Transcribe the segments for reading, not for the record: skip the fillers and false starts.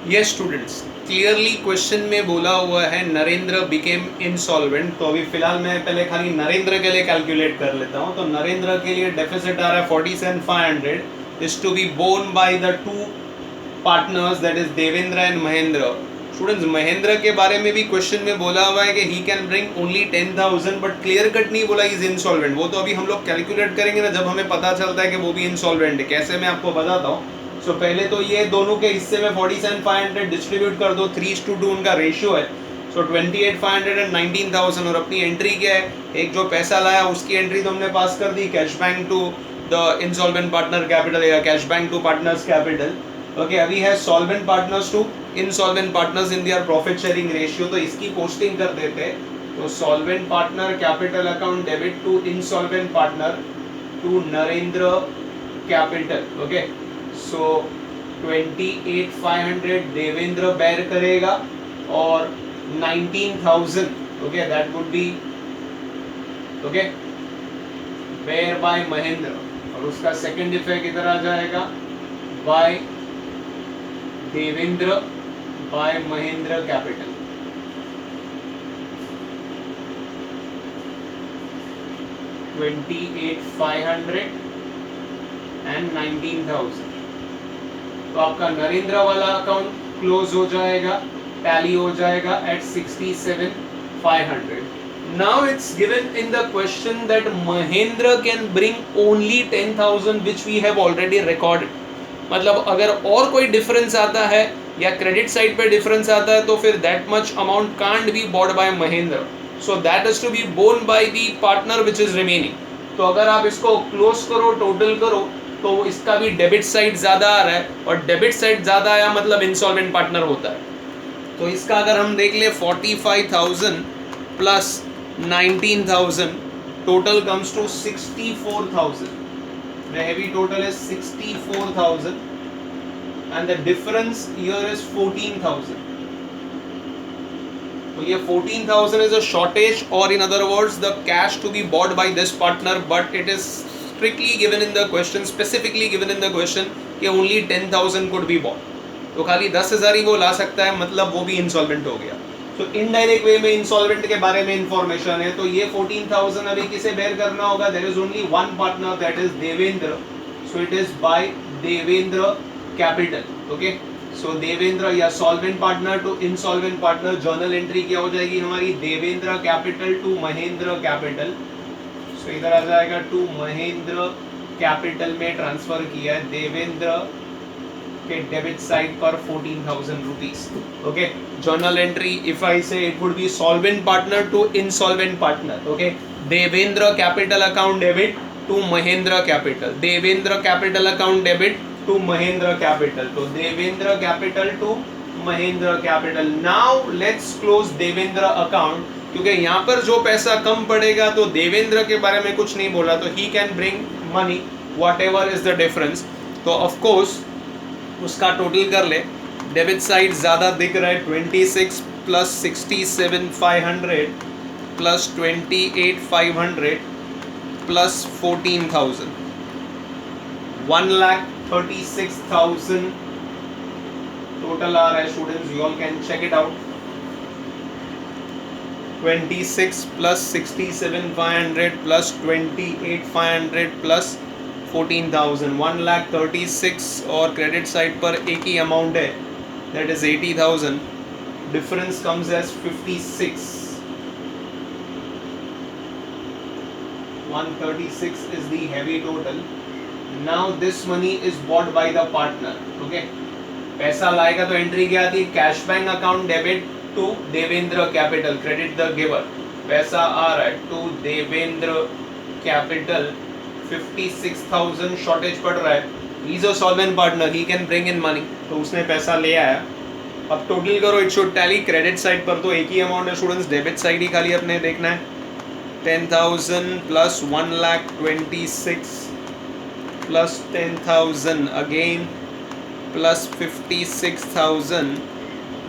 Yes students, clearly question में बोला हुआ है नरेंद्र बिकेम इंसॉल्वेंट। तो अभी फिलहाल मैं पहले खाली नरेंद्र के लिए कैलकुलेट कर लेता हूँ। तो नरेंद्र के लिए डेफिसिट आ रहा है 47,500 is to be borne by the two partners, that is Devendra and Mahendra. Students, Mahendra के बारे में भी क्वेश्चन में बोला हुआ है कि ही can bring only 10,000, but clear cut नहीं बोला इज इंसॉल्वेंट। वो तो अभी हम लोग कैलकुलेट करेंगे ना, जब हमें पता चलता है कि वो भी इंसॉल्वेंट है। कैसे, मैं आपको बताता हूँ। सो पहले तो ये दोनों के हिस्से में 47,500 डिस्ट्रीब्यूट कर दो, 3:2 उनका रेशियो है। सो 28,500 एंड 19,000। और अपनी एंट्री क्या है, एक जो पैसा लाया उसकी एंट्री तो हमने पास कर दी, cash bank to the insolvent partner capital या cash bank to partners capital. Okay, अभी है solvent partners to insolvent partners in their profit sharing ratio. तो इसकी पोस्टिंग कर देते हैं। तो solvent partner capital account debit to insolvent partner to Narendra capital. Okay, so 28,500 Devendra bear करेगा और 19,000 okay that would be okay bear by Mahendra. और उसका सेकंड इफेक्ट इधर आ जाएगा by Devendra by Mahendra capital. $28,500 and 19,000। तो आपका नरेंद्र वाला अकाउंट क्लोज हो जाएगा, टैली हो जाएगा at 67,500। Now it's given in the question that Mahendra can bring only 10,000 which we have already recorded. मतलब अगर और कोई डिफरेंस आता है या क्रेडिट साइड पे डिफरेंस आता है तो फिर that much amount can't be bought by Mahendra, so that is to be borne by the partner which is remaining. तो अगर आप इसको क्लोज करो, टोटल करो, तो इसका भी डेबिट साइड ज़्यादा आ रहा है, और डेबिट साइड ज़्यादा आया मतलब इंसॉल्वेंट पार्टनर होता है। तो इसका अगर हम देख ले 45,000 plus 19,000 total comes to 64,000। The heavy total is 64,000 and the difference here is 14,000. So ये 14,000 is a shortage, or in other words the cash to be bought by this partner, but it is strictly given in the question, specifically given in the question कि only 10,000 could be bought। तो खाली 10,000 ही वो ला सकता है, मतलब वो भी insolvent हो गया। तो इनडायरेक्ट वे में इंसॉल्वेंट के बारे में इंफॉर्मेशन है। तो ये 14,000 अभी किसे बेयर करना होगा, there is only one partner that is Devendra, so it is by Devendra capital. Okay, so Devendra या solvent partner to insolvent partner, journal entry क्या हो जाएगी हमारी, Devendra capital to Mahendra capital. So इधर आ जाएगा टू महेंद्र कैपिटल में ट्रांसफर किया है देवेंद्र के डेबिट साइड पर 14,000 rupees. Okay, journal entry if I say it would be solvent partner to insolvent partner. Okay, Devendra capital account debit to Mahendra capital, Devendra capital account debit to Mahendra capital. तो Devendra capital to Mahendra capital. Now let's close Devendra account, क्योंकि यहाँ पर जो पैसा कम पड़ेगा तो देवेंद्र के बारे में कुछ नहीं बोला, तो he can bring money whatever is the difference. तो ऑफकोर्स उसका टोटल कर ले, डेबिट साइड ज़्यादा दिख रहा है, 26 प्लस 67,500 प्लस 28,500 प्लस 14,000, 1,36,000 टोटल आ रहा है students, you all can check it out. 26 plus 67,500 plus 28,500 plus 14,000, 1,36,000 और क्रेडिट साइड पर एक ही अमाउंट है that is 80,000। Difference comes as 56। 136 is the heavy total. Now this money is bought by the partner. Okay, पैसा लाएगा तो entry क्या आती है, cash bank account debit to Devendra capital, credit the giver. पैसा आ रहा है टू देवेंद्र कैपिटल, 56,000 शॉर्टेज पड़ रहा है। He is a solvent partner, he can bring in money, तो उसने पैसा ले आया। अब टोटल करो, it should tally. Credit side पर तो एक ही अमाउंट है स्टूडेंट्स, डेबिट साइड ही खाली अपने देखना है। 10,000 प्लस 1,26,000 प्लस 10,000 अगेन प्लस 56,000।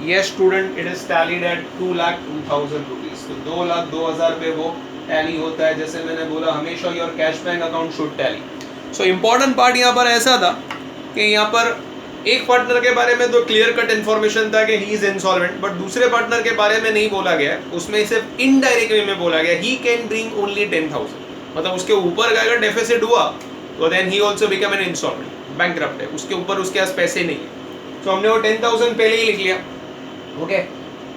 ये student it is tallied at 2,02,000 rupees. तो 2,02,000 पे वो टैली होता है। जैसे मैंने बोला हमेशा your cash bank account should tally. So important part यहाँ पर ऐसा था कि यहाँ पर एक पार्टनर के बारे में तो क्लियर कट इन्फॉर्मेशन था कि ही इज इंसॉल्वेंट, बट दूसरे पार्टनर के बारे में नहीं बोला गया, उसमें सिर्फ इनडायरेक्ट वे में बोला गया ही कैन ब्रिंग ओनली 10,000, मतलब उसके ऊपर का अगर डेफिसिट हुआ तो then he also become an insolvent, bankrupt है, उसके ऊपर उसके पास पैसे नहीं है। तो हमने वो 10,000 पहले ही लिख लिया, ओके।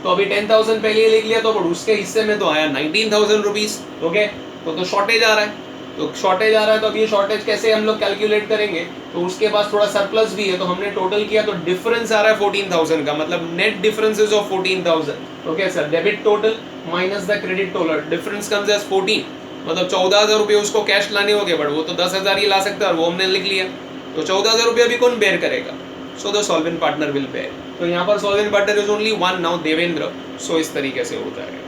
तो अभी 10,000 पहले ही लिख लिया, तो उसके हिस्से में तो आया 19,000 रुपीज, ओके। तो शॉर्टेज आ रहा है, तो शॉर्टेज आ रहा है, तो अब ये शॉर्टेज कैसे हम लोग कैलकुलेट करेंगे, तो उसके पास थोड़ा सरप्लस भी है, तो हमने टोटल किया तो डिफरेंस आ रहा है 14,000 का, मतलब net difference is of 14,000, okay sir. Debit total minus the credit total, difference comes as 14, मतलब 14,000 रुपये उसको कैश लाने होंगे, बट वो तो 10,000 ही ला सकता है, और वो हमने लिख लिया, तो 14,000 रुपये अभी कौन बेयर करेगा, so the solvent partner will bear. तो यहाँ पर solvent partner is only one now, Devendra, so इस तरीके से होता है।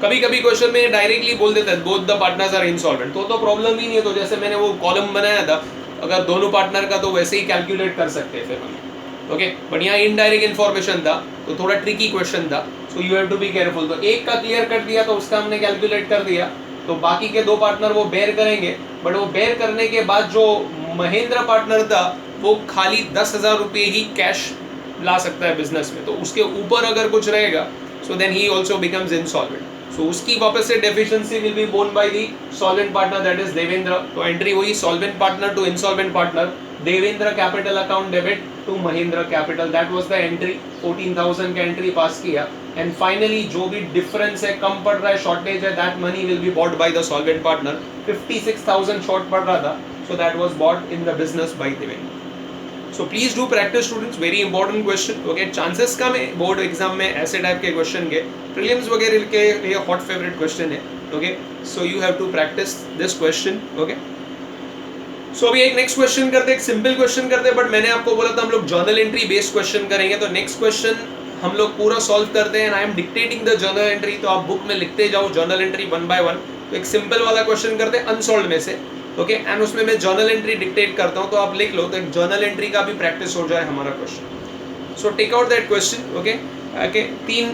कभी कभी क्वेश्चन में डायरेक्टली बोल देता है both the partners are insolvent, तो प्रॉब्लम ही नहीं है, तो जैसे मैंने वो कॉलम बनाया था, अगर दोनों पार्टनर का तो वैसे ही कैलकुलेट कर सकते हैं फिर हम, ओके। बट यहाँ इनडायरेक्ट इन्फॉर्मेशन था, तो थोड़ा ट्रिकी क्वेश्चन था, so you have to be careful. तो एक का क्लियर कर दिया, तो उसका हमने कैलकुलेट कर दिया, तो बाकी के दो पार्टनर वो बेयर करेंगे, बट वो बेयर करने के बाद जो महेंद्र पार्टनर था वो खाली 10,000 रुपये ही कैश ला सकता है बिजनेस में, तो उसके ऊपर अगर कुछ रहेगा so then he also becomes insolvent, so उसकी वापस से deficiency will be borne by the solvent partner, that is Devendra. तो एंट्री हुई solvent partner to insolvent partner, Devendra capital account debit to Mahendra capital, that was the entry, 14,000 का entry पास किया। And finally जो भी difference है, कम पड़ रहा है, शॉर्टेज है, that money will be bought bye the solvent partner. 56,000 short पड़ रहा था, so that was bought in the business by Devendra. So please do practice students, very important question, okay। chances कम है board exam में ऐसे type के question के, prelims वगैरह के लिए हॉट फेवरेट क्वेश्चन है, okay. So you have to practice this question, okay. So अभी एक नेक्स्ट क्वेश्चन करते, एक सिंपल क्वेश्चन करते, बट मैंने आपको बोला था हम लोग जर्नल एंट्री बेस्ड क्वेश्चन करेंगे, तो नेक्स्ट क्वेश्चन हम लोग पूरा सॉल्व करते हैं, and I am dictating the journal entry, तो आप बुक में लिखते जाओ journal entry one by one. तो एक सिंपल वाला क्वेश्चन करते हैं अनसॉल्व में से, ओके, एंड उसमें मैं जर्नल एंट्री डिक्टेट करता हूं, तो आप लिख लो, तो एक जर्नल एंट्री का भी प्रैक्टिस हो जाए हमारा question. So take out that question, okay. 3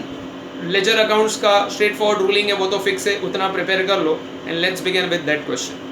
ledger accounts का स्ट्रेट फॉरवर्ड रूलिंग है, वो तो फिक्स है, उतना प्रिपेयर कर लो, and let's begin with that question.